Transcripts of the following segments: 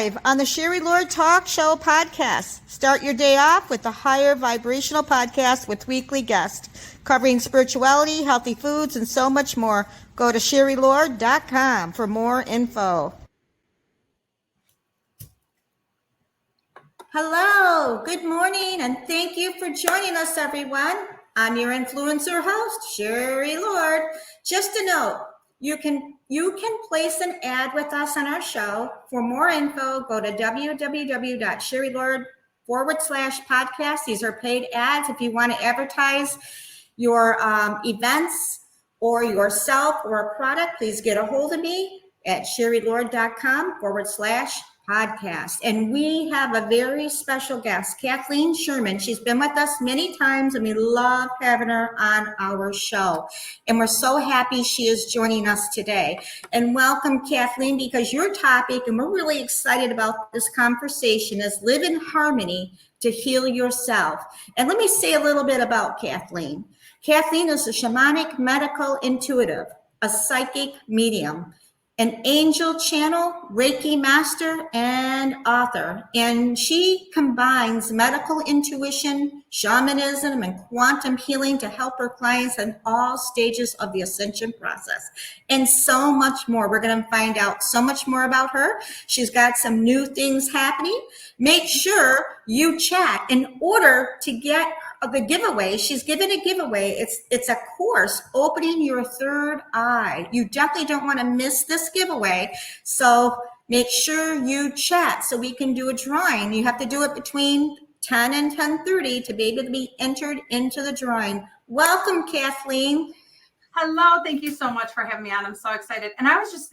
live on the Sherry Lord Talk Show podcast. Start your day off with a higher vibrational podcast with weekly guests covering spirituality, healthy foods, and so much more. Go to sherrylord.com for more info. Hello, good morning, and thank you for joining us, everyone. I'm your influencer host, Sherry Lord. Just a note, you can place an ad with us on our show. For more info, go to www.sherrylord.com/podcast. These are paid ads. If you want to advertise your events or yourself or a product, please get a hold of me at sherrylord.com/podcast. And we have a very special guest, Kathleen Sherman. She's been with us many times, and we love having her on our show. And we're so happy she is joining us today. And welcome, Kathleen, because your topic, and we're really excited about this conversation, is live in harmony to heal yourself. And let me say a little bit about Kathleen. Kathleen is a shamanic medical intuitive, a psychic medium, an angel channel, Reiki master, and author. And she combines medical intuition, shamanism, and quantum healing to help her clients in all stages of the ascension process, and so much more. We're going to find out so much more about her. She's got some new things happening. Make sure you chat in order to get the giveaway. She's given a giveaway. It's a course, Opening Your Third Eye. You definitely don't want to miss this giveaway. So make sure you chat so we can do a drawing. You have to do it between 10 and 10:30 to be able to be entered into the drawing. Welcome, Kathleen. Hello. Thank you so much for having me on. I'm so excited. And I was just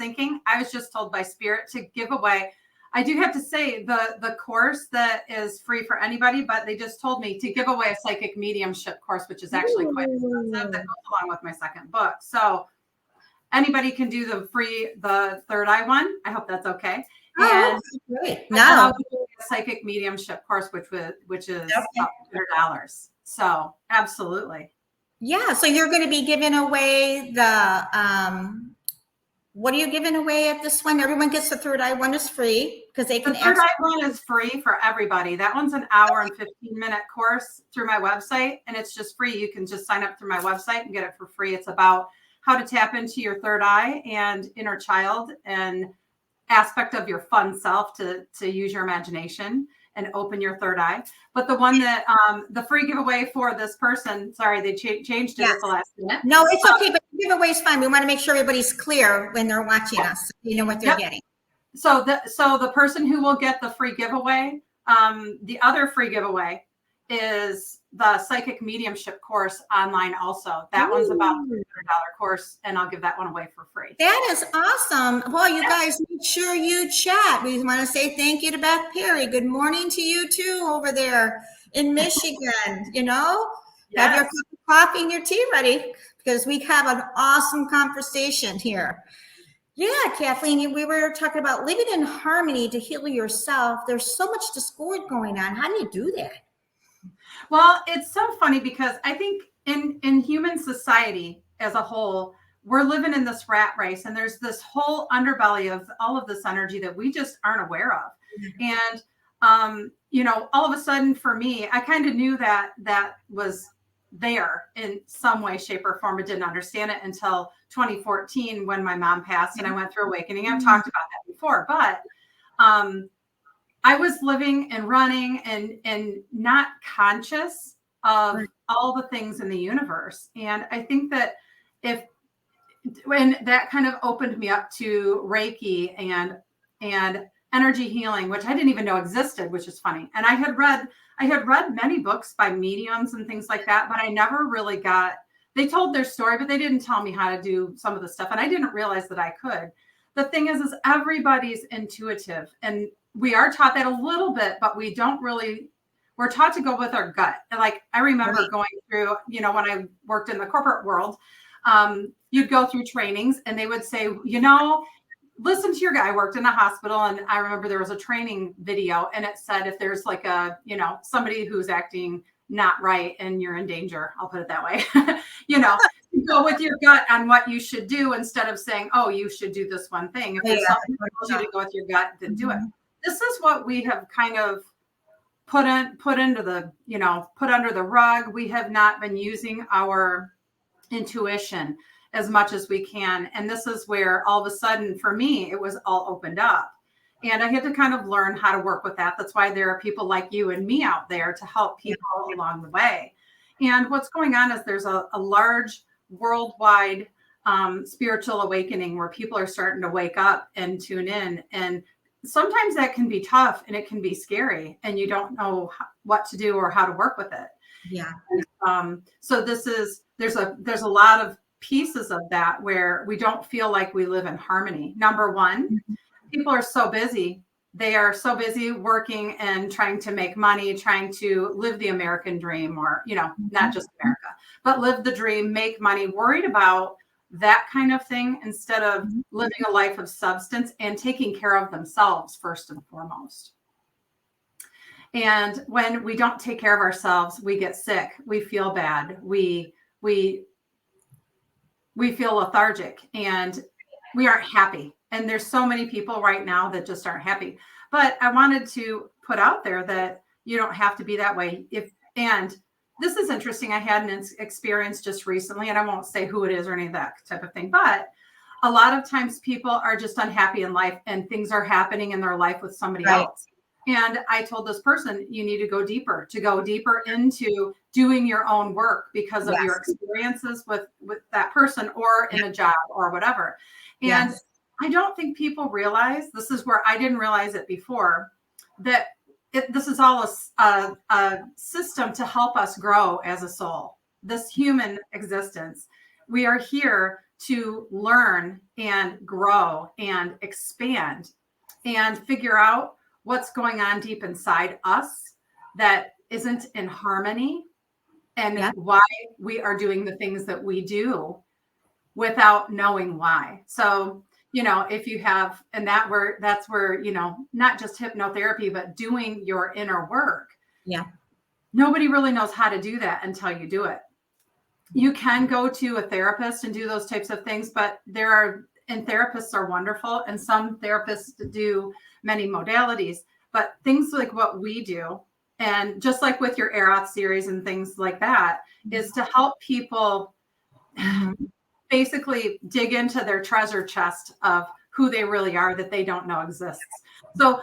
told by Spirit to give away. I do have to say the course that is free for anybody, but they just told me to give away a psychic mediumship course, which is actually quite expensive, that goes along with my second book. So anybody can do the third eye one. I hope that's okay. And great. Now a psychic mediumship course, which is $100. So absolutely. Yeah. So you're going to be giving away what are you giving away at this one? Everyone gets the third eye one is free because they can. The third eye one is free for everybody. That one's an hour and 15-minute course through my website, and it's just free. You can just sign up through my website and get it for free. It's about how to tap into your third eye and inner child and aspect of your fun self to use your imagination and open your third eye. But the one that the free giveaway for this person, sorry, they changed it at the last minute. No, it's okay, but the giveaway is fine. We want to make sure everybody's clear when they're watching us. So you know what they're getting. So the person who will get the free giveaway, the other free giveaway is the psychic mediumship course online also. That one's about a $100 course, and I'll give that one away for free. That is awesome. Well, you guys, make sure you chat. We want to say thank you to Beth Perry. Good morning to you too over there in Michigan. You know, have your cup of coffee and your tea ready because we have an awesome conversation here. Yeah, Kathleen, we were talking about living in harmony to heal yourself. There's so much discord going on. How do you do that? Well, it's so funny because I think in human society as a whole, we're living in this rat race, and there's this whole underbelly of all of this energy that we just aren't aware of. And, all of a sudden for me, I kind of knew that was there in some way, shape, or form. I didn't understand it until 2014 when my mom passed and I went through awakening. I've talked about that before, but I was living and running and not conscious of all the things in the universe. And I think that when that kind of opened me up to Reiki and energy healing, which I didn't even know existed, which is funny. And I had read many books by mediums and things like that, but I never really they told their story, but they didn't tell me how to do some of the stuff. And I didn't realize that I could. The thing is everybody's intuitive, and we are taught that a little bit, but we're taught to go with our gut. And like, I remember going through, when I worked in the corporate world, you'd go through trainings and they would say, listen to your guy. I worked in a hospital, and I remember there was a training video, and it said, if there's like somebody who's acting not right and you're in danger, I'll put it that way, go with your gut on what you should do instead of saying, oh, you should do this one thing. If there's something that tells you to go with your gut, then do it. this is what we have kind of put under the rug. We have not been using our intuition as much as we can. And this is where all of a sudden, for me, it was all opened up. And I had to kind of learn how to work with that. That's why there are people like you and me out there to help people along the way. And what's going on is there's a large worldwide spiritual awakening where people are starting to wake up and tune in. And sometimes that can be tough and it can be scary and you don't know what to do or how to work with it. Yeah. So there's a lot of pieces of that where we don't feel like we live in harmony. Number one, people are so busy. They are so busy working and trying to make money, trying to live the American dream, or, not just America, but live the dream, make money, worried about that kind of thing instead of living a life of substance and taking care of themselves first and foremost. And when we don't take care of ourselves, we get sick, we feel bad, we feel lethargic, and we aren't happy. And there's so many people right now that just aren't happy. But I wanted to put out there that you don't have to be that way. And this is interesting. I had an experience just recently, and I won't say who it is or any of that type of thing, but a lot of times people are just unhappy in life and things are happening in their life with somebody else. And I told this person, you need to go deeper into doing your own work because of your experiences with that person or in a job or whatever. And I don't think people realize, this is where I didn't realize it before, that this is all a system to help us grow as a soul, this human existence. We are here to learn and grow and expand and figure out what's going on deep inside us that isn't in harmony, and why we are doing the things that we do without knowing why. So, if you have, and that's where, not just hypnotherapy, but doing your inner work. Yeah. Nobody really knows how to do that until you do it. You can go to a therapist and do those types of things, but therapists are wonderful. And some therapists do many modalities, but things like what we do, and just like with your Eroth series and things like that, is to help people basically dig into their treasure chest of who they really are that they don't know exists. So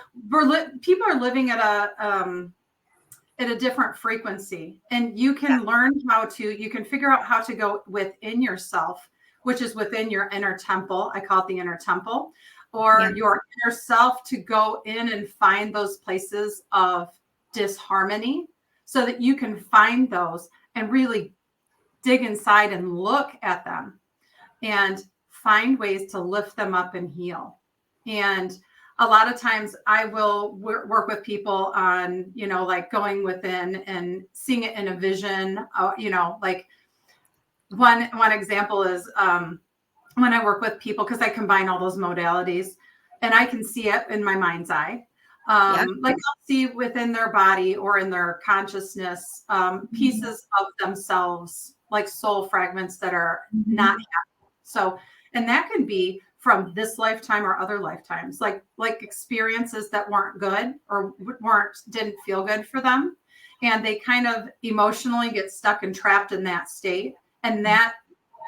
people are living at a different frequency, and you can learn you can figure out how to go within yourself, which is within your inner temple. I call it the inner temple, or your inner self, to go in and find those places of disharmony so that you can find those and really dig inside and look at them and find ways to lift them up and heal. And a lot of times I will work with people on, like going within and seeing it in a vision. Like one example is when I work with people, because I combine all those modalities and I can see it in my mind's eye. Like I'll see within their body or in their consciousness pieces of themselves, like soul fragments that are not happy. So, and that can be from this lifetime or other lifetimes, like experiences that weren't good or didn't feel good for them. And they kind of emotionally get stuck and trapped in that state. And that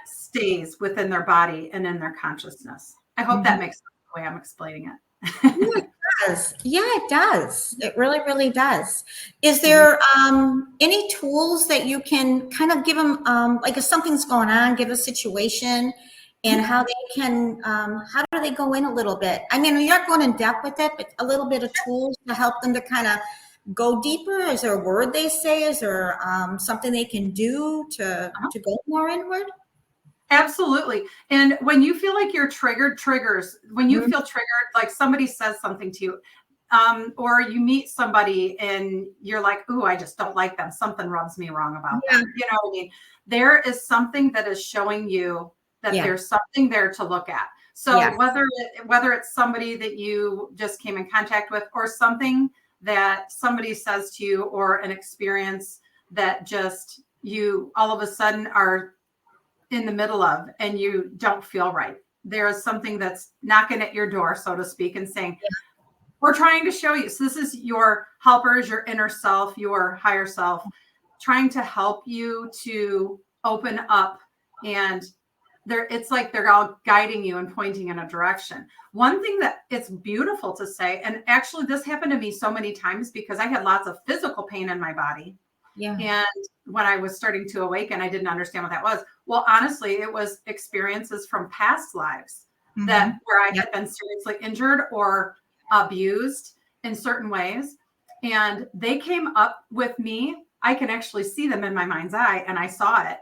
stays within their body and in their consciousness. I hope that makes sense the way I'm explaining it. Yeah, it does. It really, really does. Is there any tools that you can kind of give them, like if something's going on, give a situation and how they can, how do they go in a little bit? I mean, you're not going in depth with it, but a little bit of tools to help them to kind of go deeper. Is there a word they say? Is there something they can do to go more inward? Absolutely. And when you feel like you're triggers, when you feel triggered, like somebody says something to you, or you meet somebody and you're like, ooh, I just don't like them. Something rubs me wrong about them. You know what I mean? There is something that is showing you that there's something there to look at. So whether it's somebody that you just came in contact with, or something that somebody says to you, or an experience that just you all of a sudden are in the middle of and you don't feel right. There is something that's knocking at your door, so to speak, and saying, We're trying to show you. So this is your helpers, your inner self, your higher self, trying to help you to open up, and it's like they're all guiding you and pointing in a direction. One thing that it's beautiful to say, and actually this happened to me so many times because I had lots of physical pain in my body. Yeah. And when I was starting to awaken, I didn't understand what that was. Well, honestly, it was experiences from past lives that where I had been seriously injured or abused in certain ways. And they came up with me. I can actually see them in my mind's eye, and I saw it.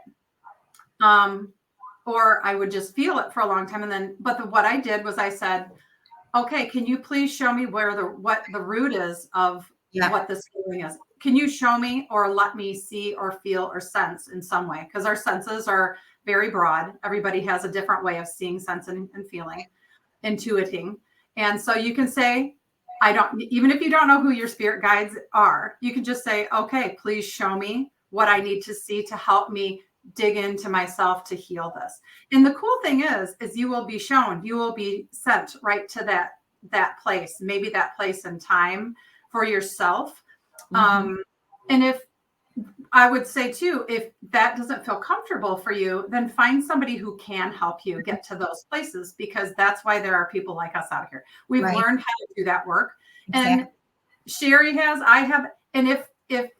Or I would just feel it for a long time. And then, what I did was I said, okay, can you please show me what the root is of what this feeling is? Can you show me or let me see or feel or sense in some way? Because our senses are very broad. Everybody has a different way of seeing, sensing, and feeling, intuiting. And so you can say, even if you don't know who your spirit guides are, you can just say, okay, please show me what I need to see to help me dig into myself to heal this. And the cool thing is you will be shown, you will be sent right to that place, maybe that place in time for yourself. And if I would say too, if that doesn't feel comfortable for you, then find somebody who can help you get to those places, because that's why there are people like us out here. We've learned how to do that work. And Sherry has, I have, and if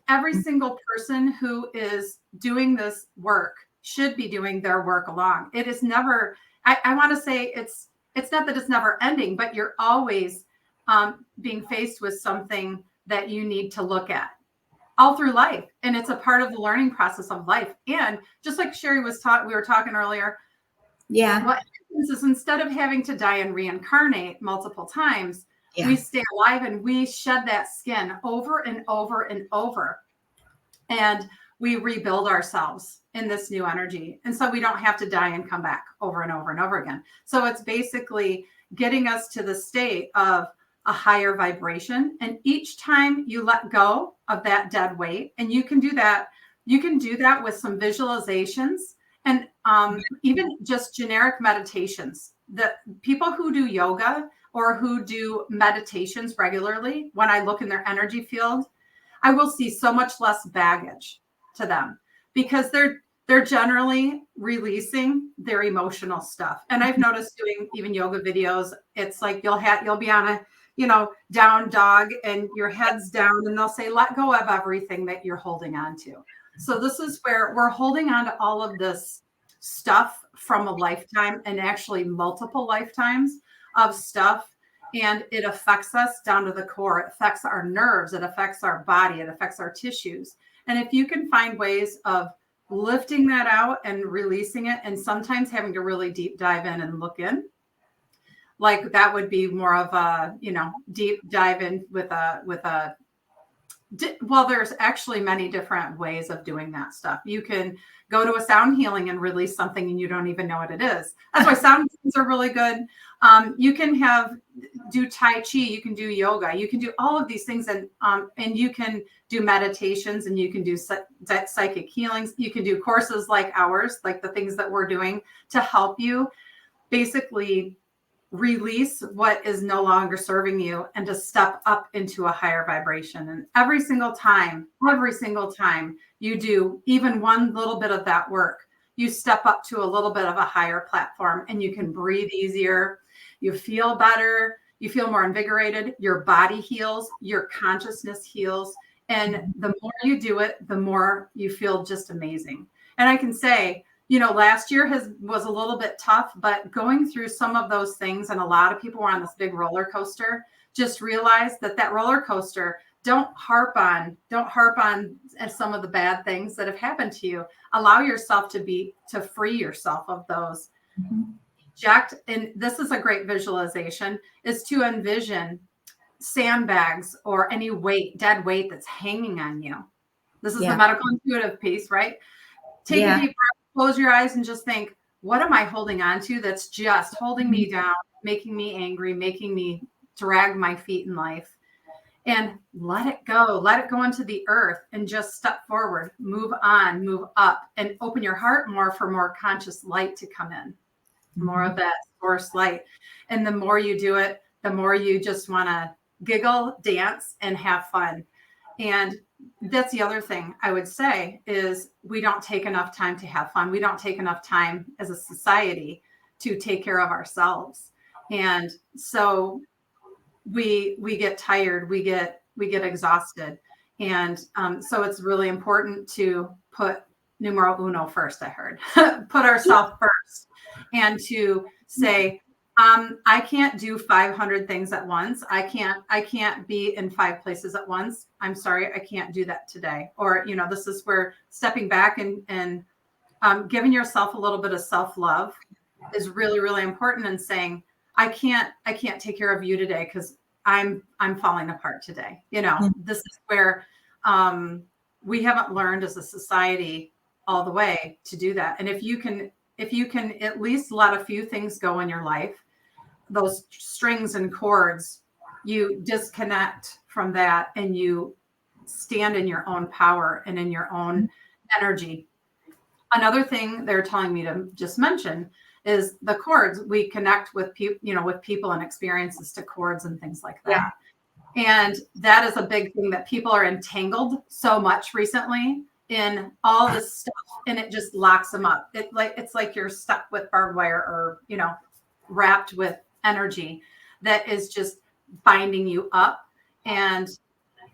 every single person who is doing this work should be doing their work along. It is never, I want to say it's not that it's never ending, but you're always being faced with something that you need to look at all through life. And it's a part of the learning process of life. And just like Sherry was we were talking earlier. Yeah. What happens is instead of having to die and reincarnate multiple times, we stay alive and we shed that skin over and over and over. And we rebuild ourselves in this new energy. And so we don't have to die and come back over and over and over again. So it's basically getting us to the state of a higher vibration. And each time you let go of that dead weight, and you can do that with some visualizations and even just generic meditations. The people who do yoga or who do meditations regularly, when I look in their energy field, I will see so much less baggage to them, because they're generally releasing their emotional stuff. And I've noticed doing even yoga videos, it's like you'll be on a down dog and your head's down, and they'll say, let go of everything that you're holding on to. So this is where we're holding on to all of this stuff from a lifetime, and actually multiple lifetimes of stuff. And it affects us down to the core. It affects our nerves. It affects our body. It affects our tissues. And if you can find ways of lifting that out and releasing it, and sometimes having to really deep dive in and look in, like that would be more of a, deep dive in well, there's actually many different ways of doing that stuff. You can go to a sound healing and release something and you don't even know what it is. That's why sound healings are really good. You can do Tai Chi, you can do yoga, you can do all of these things, and you can do meditations, and you can do psychic healings. You can do courses like ours, like the things that we're doing, to help you basically release what is no longer serving you and to step up into a higher vibration. And every single time you do even one little bit of that work, you step up to a little bit of a higher platform, and you can breathe easier. You feel better. You feel more invigorated. Your body heals. Your consciousness heals. And the more you do it, the more you feel just amazing. And I can say, last year was a little bit tough, but going through some of those things, and a lot of people were on this big roller coaster, just realize that roller coaster, don't harp on some of the bad things that have happened to you. Allow yourself to free yourself of those. And this is a great visualization, is to envision sandbags or any dead weight that's hanging on you. This is the medical intuitive piece, right? Take a deep breath. Close your eyes and just think, what am I holding on to that's just holding me down, making me angry, making me drag my feet in life? And let it go. Let it go into the earth and just step forward, move on, move up, and open your heart more for more conscious light to come in, more of that source light. And the more you do it, the more you just want to giggle, dance, and have fun. And that's the other thing I would say is we don't take enough time to have fun. We don't take enough time as a society to take care of ourselves. And so we get tired, we get exhausted. And so it's really important to put numero uno first, I heard, put ourselves first, and to say, I can't do 500 things at once. I can't be in 5 places at once. I'm sorry, I can't do that today. Or, this is where stepping back and giving yourself a little bit of self-love is really, really important, and saying, I can't take care of you today because I'm falling apart today. This is where we haven't learned as a society all the way to do that. And if you can at least let a few things go in your life, those strings and chords, you disconnect from that and you stand in your own power and in your own energy. Another thing they're telling me to just mention is the chords. We connect with people and experiences to chords and things like that. Yeah. And that is a big thing, that people are entangled so much recently in all this stuff, and it just locks them up. It's like you're stuck with barbed wire, or wrapped with energy that is just binding you up. And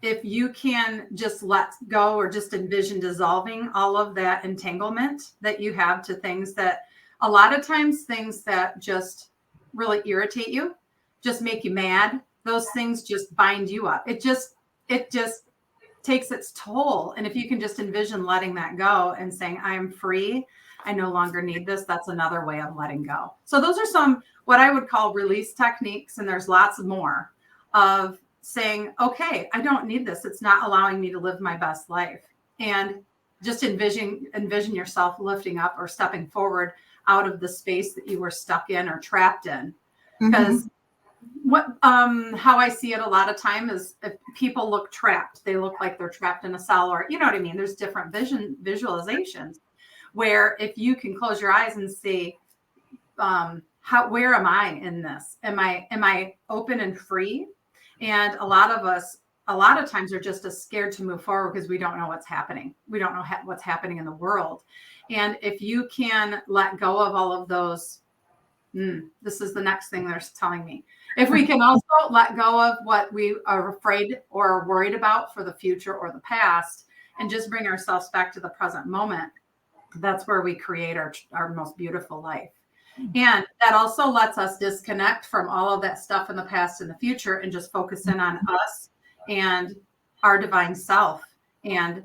if you can just let go, or just envision dissolving all of that entanglement that you have to things that, a lot of times, things that just really irritate you, just make you mad, those things just bind you up. It just takes its toll. And if you can just envision letting that go and saying, I am free, I no longer need this, that's another way of letting go. So those are some, what I would call release techniques. And there's lots more of saying, okay, I don't need this. It's not allowing me to live my best life. And just envision yourself lifting up or stepping forward out of the space that you were stuck in or trapped in. Because how I see it a lot of time is, if people look trapped, they look like they're trapped in a cell, or you know what I mean? There's different visualizations where if you can close your eyes and see, where am I in this? Am I open and free? And a lot of times are just as scared to move forward because we don't know what's happening. We don't know what's happening in the world. And if you can let go of all of those, this is the next thing they're telling me. If we can also let go of what we are afraid or worried about for the future or the past, and just bring ourselves back to the present moment, that's where we create our most beautiful life. And that also lets us disconnect from all of that stuff in the past and the future, and just focus in on us and our divine self. And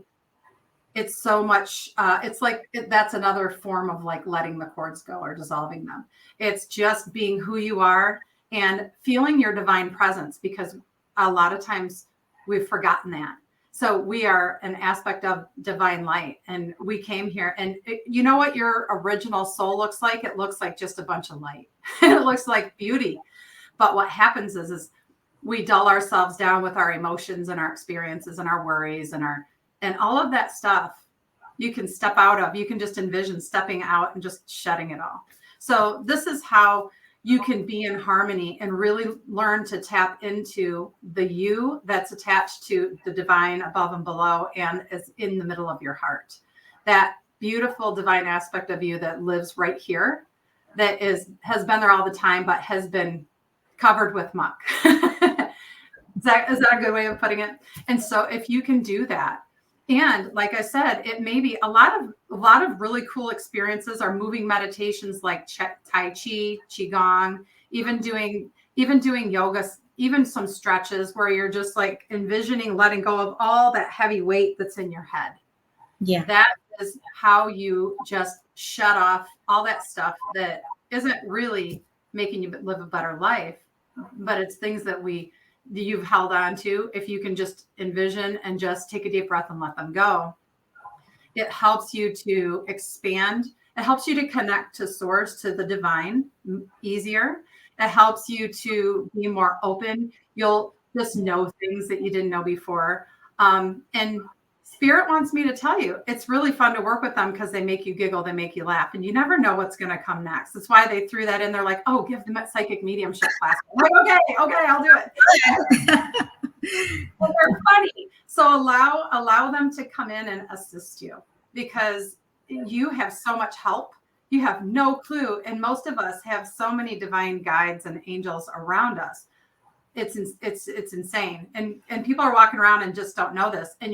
it's so much, that's another form of like letting the cords go or dissolving them. It's just being who you are and feeling your divine presence, because a lot of times we've forgotten that. So we are an aspect of divine light, and we came here, and you know what your original soul looks like? It looks like just a bunch of light. It looks like beauty. But what happens is we dull ourselves down with our emotions and our experiences and our worries and all of that stuff. You can step out of, you can just envision stepping out and just shutting it all. So this is how you can be in harmony and really learn to tap into the you that's attached to the divine above and below, and is in the middle of your heart. That beautiful divine aspect of you that lives right here, that has been there all the time, but has been covered with muck. Is that a good way of putting it? And so if you can do that, and like I said, it may be a lot of really cool experiences are moving meditations like Tai Chi, Qigong, even doing yoga, even some stretches where you're just like envisioning letting go of all that heavy weight that's in your head. Yeah. That is how you just shut off all that stuff that isn't really making you live a better life, but it's things that you've held on to. If you can just envision and just take a deep breath and let them go, it helps you to expand. It helps you to connect to source, to the divine easier. It helps you to be more open. You'll just know things that you didn't know before. And Spirit wants me to tell you, it's really fun to work with them because they make you giggle, they make you laugh, and you never know what's going to come next. That's why they threw that in there, like, oh, give them a psychic mediumship class. I'm like, okay, I'll do it. Well, they're funny. So allow them to come in and assist you, because you have so much help. You have no clue. And most of us have so many divine guides and angels around us. It's insane. And people are walking around and just don't know this. And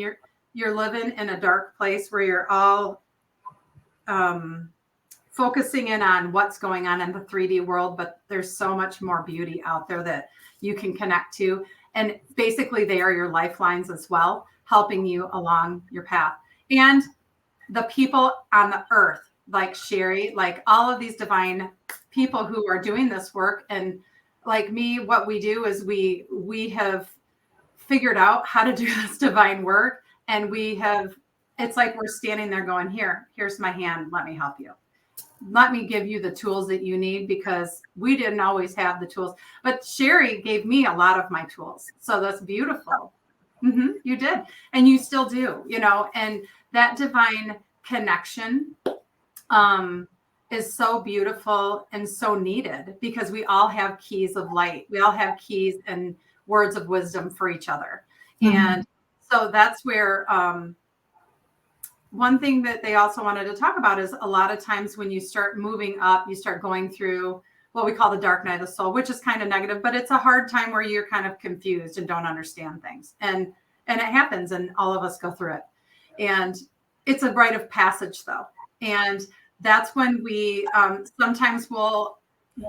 you're living in a dark place where you're all focusing in on what's going on in the 3D world, but there's so much more beauty out there that you can connect to. And basically they are your lifelines as well, helping you along your path. And the people on the earth, like Sherry, like all of these divine people who are doing this work. And like me, what we do is we have figured out how to do this divine work. And it's like we're standing there going, here's my hand. Let me help you. Let me give you the tools that you need, because we didn't always have the tools. But Sherry gave me a lot of my tools. So that's beautiful. You did. And you still do, and that divine connection is so beautiful and so needed, because we all have keys of light. We all have keys and words of wisdom for each other. And so that's where one thing that they also wanted to talk about is a lot of times when you start moving up, you start going through what we call the dark night of the soul, which is kind of negative, but it's a hard time where you're kind of confused and don't understand things. And it happens, and all of us go through it. And it's a rite of passage though. And that's when we sometimes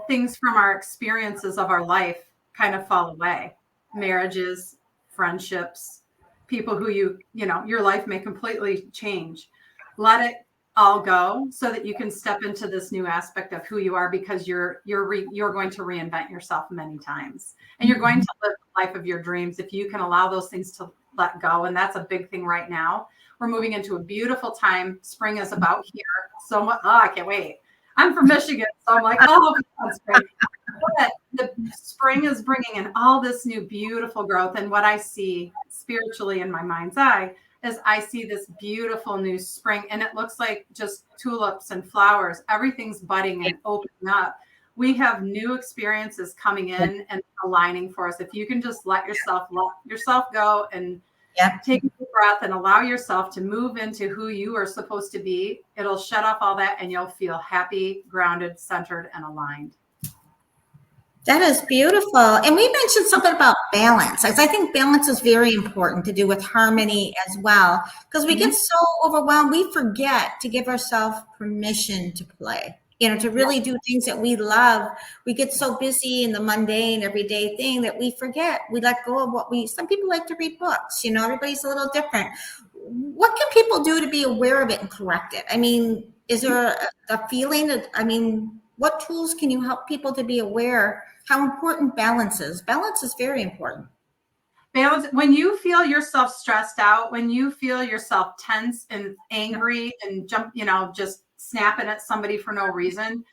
things from our experiences of our life kind of fall away. Marriages, friendships, people who your life may completely change. Let it all go so that you can step into this new aspect of who you are, because you're going to reinvent yourself many times, and you're going to live the life of your dreams if you can allow those things to let go. And that's a big thing right now. We're moving into a beautiful time. Spring is about here. So much. Oh, I can't wait. I'm from Michigan, so I'm like, oh, that's great. But the spring is bringing in all this new beautiful growth. And what I see spiritually in my mind's eye is I see this beautiful new spring, and it looks like just tulips and flowers. Everything's budding and opening up. We have new experiences coming in and aligning for us. If you can just let yourself go and take a deep breath and allow yourself to move into who you are supposed to be, it'll shut off all that, and you'll feel happy, grounded, centered, and aligned. That is beautiful. And we mentioned something about balance. I think balance is very important to do with harmony as well, because we get so overwhelmed, we forget to give ourselves permission to play, to really do things that we love. We get so busy in the mundane, everyday thing that we forget. We let go of some people like to read books, everybody's a little different. What can people do to be aware of it and correct it? I mean, is there a feeling that, what tools can you help people to be aware how important balance is? Balance is very important. Balance, when you feel yourself stressed out, when you feel yourself tense and angry and just snapping at somebody for no reason,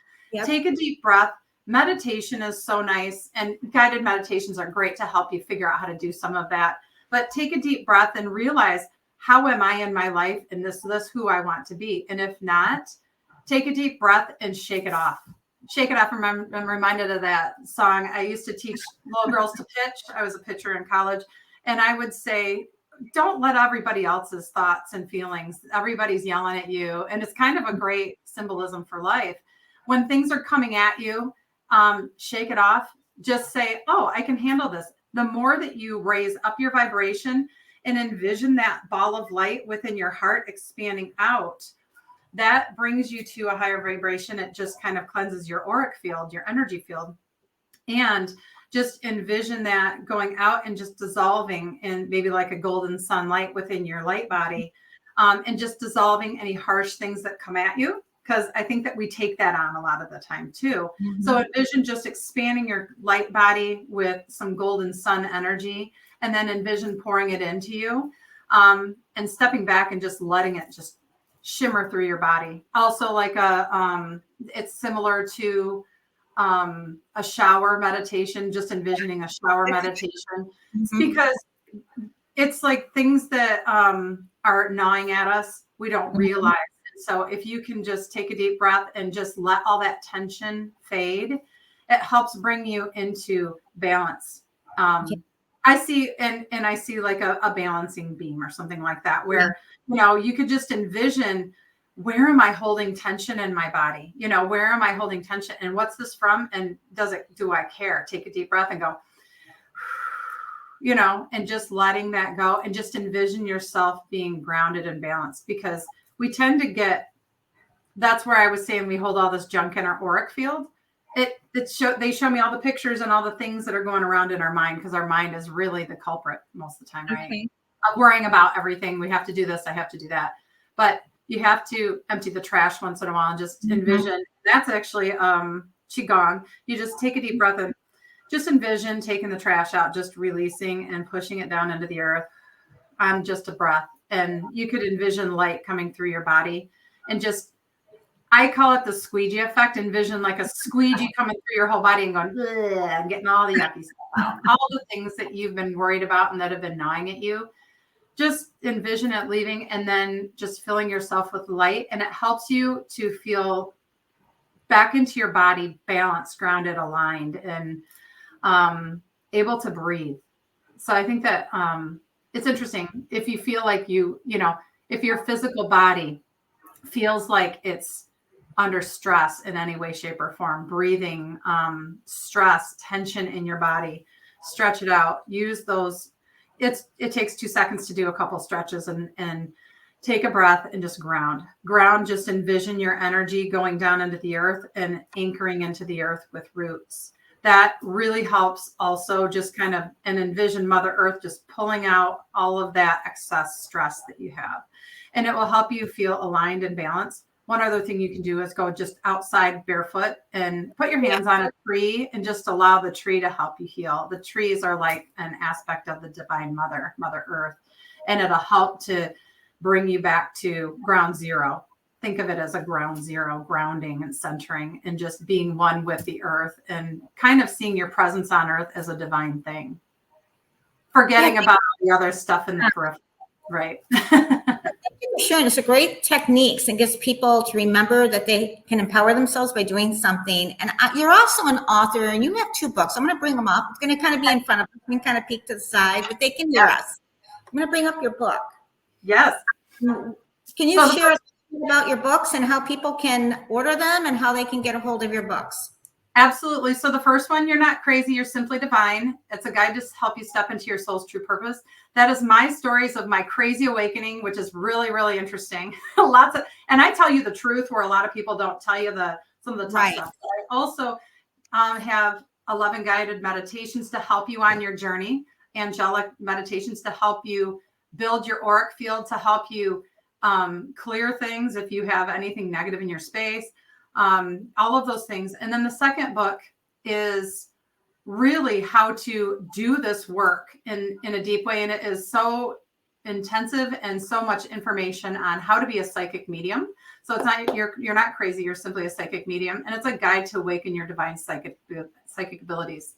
take a deep breath. Meditation is so nice, and guided meditations are great to help you figure out how to do some of that. But take a deep breath and realize, how am I in my life? And this who I want to be. And if not, take a deep breath and shake it off. Shake it off. I'm reminded of that song. I used to teach little girls to pitch. I was a pitcher in college. And I would say, don't let everybody else's thoughts and feelings, everybody's yelling at you. And it's kind of a great symbolism for life. When things are coming at you, shake it off. Just say, oh, I can handle this. The more that you raise up your vibration and envision that ball of light within your heart expanding out, that brings you to a higher vibration. It just kind of cleanses your auric field, your energy field. And just envision that going out and just dissolving in maybe like a golden sunlight within your light body, and just dissolving any harsh things that come at you. Because I think that we take that on a lot of the time too. So envision just expanding your light body with some golden sun energy, and then envision pouring it into you, and stepping back and just letting it just shimmer through your body. Also, like it's similar to a shower meditation, just envisioning a shower meditation, because it's like things that are gnawing at us. We don't realize. So if you can just take a deep breath and just let all that tension fade, it helps bring you into balance. I see, and I see like a balancing beam or something like that, where, you could just envision, where am I holding tension in my body? Where am I holding tension, and what's this from? And do I care? Take a deep breath and go, and just letting that go, and just envision yourself being grounded and balanced, because we tend to that's where I was saying we hold all this junk in our auric field. They show me all the pictures and all the things that are going around in our mind, because our mind is really the culprit most of the time, right? Okay. Worrying about everything. We have to do this. I have to do that. But you have to empty the trash once in a while and just envision. That's actually Qigong. You just take a deep breath and just envision taking the trash out, just releasing and pushing it down into the earth on just a breath. And you could envision light coming through your body, and just, I call it the squeegee effect. Envision like a squeegee coming through your whole body and going, and getting all the yucky stuff out. All the things that you've been worried about and that have been gnawing at you. Just envision it leaving, and then just filling yourself with light. And it helps you to feel back into your body, balanced, grounded, aligned, and able to breathe. So I think that it's interesting if you feel like if your physical body feels like it's under stress in any way, shape, or form, breathing, stress, tension in your body, stretch it out. Use those. It takes 2 seconds to do a couple stretches, and take a breath and just ground. Just envision your energy going down into the earth and anchoring into the earth with roots. That really helps also, just kind of, and envision Mother Earth just pulling out all of that excess stress that you have. And it will help you feel aligned and balanced. One other thing you can do is go just outside barefoot and put your hands on a tree and just allow the tree to help you heal. The trees are like an aspect of the divine Mother Earth, and it'll help to bring you back to ground zero. Think of it as a ground zero, grounding and centering, and just being one with the earth, and kind of seeing your presence on earth as a divine thing. Forgetting about the other stuff in the periphery, right? Sharon, it's a great techniques, and gets people to remember that they can empower themselves by doing something. And you're also an author, and you have 2 books. I'm going to bring them up. It's going to kind of be in front of us. We can kind of peek to the side, but they can hear us. I'm going to bring up your book. Yes. Can you share about your books and how people can order them and how they can get a hold of your books? Absolutely. So the first one, You're Not Crazy, You're Simply Divine. It's a guide to help you step into your soul's true purpose. That is my stories of my crazy awakening, which is really, really interesting. And I tell you the truth, where a lot of people don't tell you some of the tough stuff. But I also have 11 guided meditations to help you on your journey, angelic meditations to help you build your auric field, to help you clear things if you have anything negative in your space. All of those things. And then the second book is really how to do this work in a deep way. And it is so intensive and so much information on how to be a psychic medium. So it's not, you're not crazy. You're simply a psychic medium. And it's a guide to awaken your divine psychic abilities.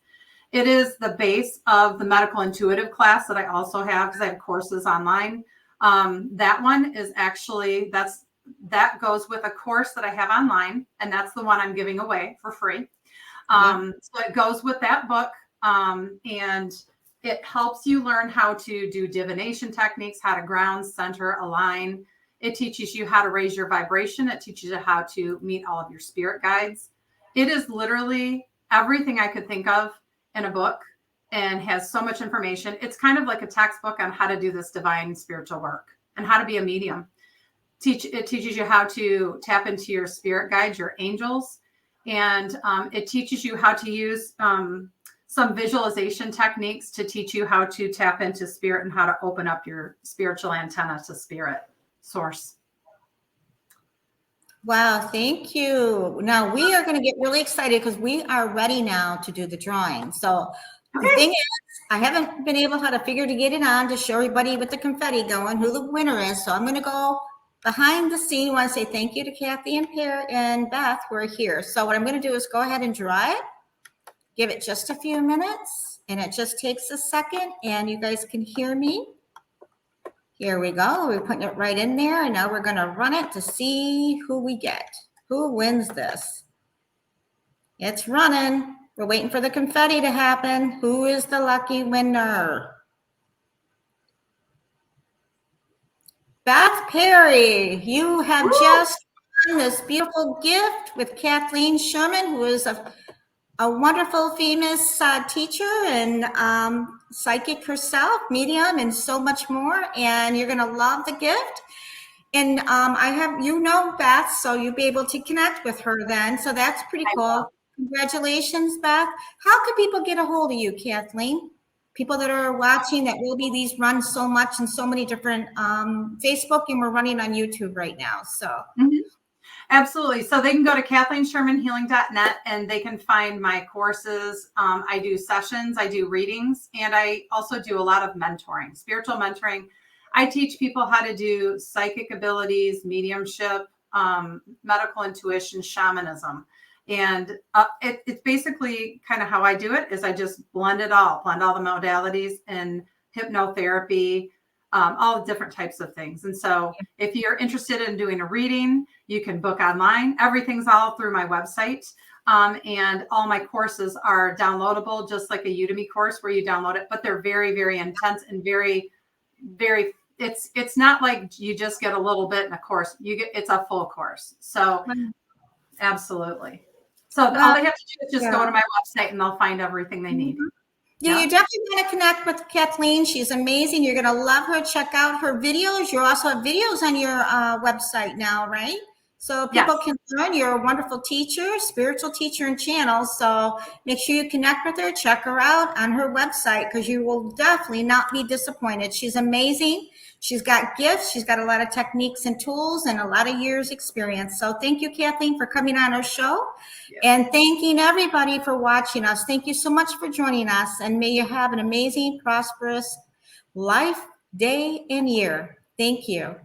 It is the base of the medical intuitive class that I also have, because I have courses online. That one is actually, that goes with a course that I have online, and that's the one I'm giving away for free. So it goes with that book, and it helps you learn how to do divination techniques, how to ground, center, align. It teaches you how to raise your vibration. It teaches you how to meet all of your spirit guides. It is literally everything I could think of in a book, and has so much information. It's kind of like a textbook on how to do this divine spiritual work and how to be a medium. It teaches you how to tap into your spirit guides, your angels, and it teaches you how to use some visualization techniques to teach you how to tap into spirit and how to open up your spiritual antenna to spirit source. Wow, thank you. Now we are going to get really excited because we are ready now to do the drawing. So the thing is, I haven't been able to figure to get it on to show everybody with the confetti going who the winner is. So I'm going to go behind the scene. I want to say thank you to Kathy and Pear and Beth who are here. So what I'm going to do is go ahead and draw it, give it just a few minutes, and it just takes a second, and you guys can hear me. Here we go. We're putting it right in there. And now we're going to run it to see who we get. Who wins this? It's running. We're waiting for the confetti to happen. Who is the lucky winner? Beth Perry, you have just won this beautiful gift with Kathleen Sherman, who is a wonderful, famous teacher and psychic herself, medium, and so much more. And you're going to love the gift. And I have, Beth, so you'll be able to connect with her then. So that's pretty cool. Congratulations, Beth. How can people get a hold of you, Kathleen? People that are watching, that will be, these run so much in so many different Facebook, and we're running on YouTube right now. So Absolutely. So they can go to KathleenShermanHealing.net and they can find my courses. I do sessions, I do readings, and I also do a lot of mentoring, spiritual mentoring. I teach people how to do psychic abilities, mediumship, medical intuition, shamanism. And it's basically kind of how I do it is I just blend all the modalities and hypnotherapy, all different types of things. And so if you're interested in doing a reading, you can book online. Everything's all through my website. And all my courses are downloadable, just like a Udemy course where you download it, but they're very, very intense and very, very, it's not like you just get a little bit in a course. It's a full course. So absolutely. So all they have to do is just go to my website and they'll find everything they need. Yeah, you definitely want to connect with Kathleen. She's amazing. You're going to love her. Check out her videos. You also have videos on your website now, right? So people can learn. You're a wonderful teacher, spiritual teacher and channel. So make sure you connect with her. Check her out on her website because you will definitely not be disappointed. She's amazing. She's got gifts. She's got a lot of techniques and tools and a lot of years experience. So thank you, Kathleen, for coming on our show. And thanking everybody for watching us. Thank you so much for joining us. And may you have an amazing, prosperous life, day, and year. Thank you.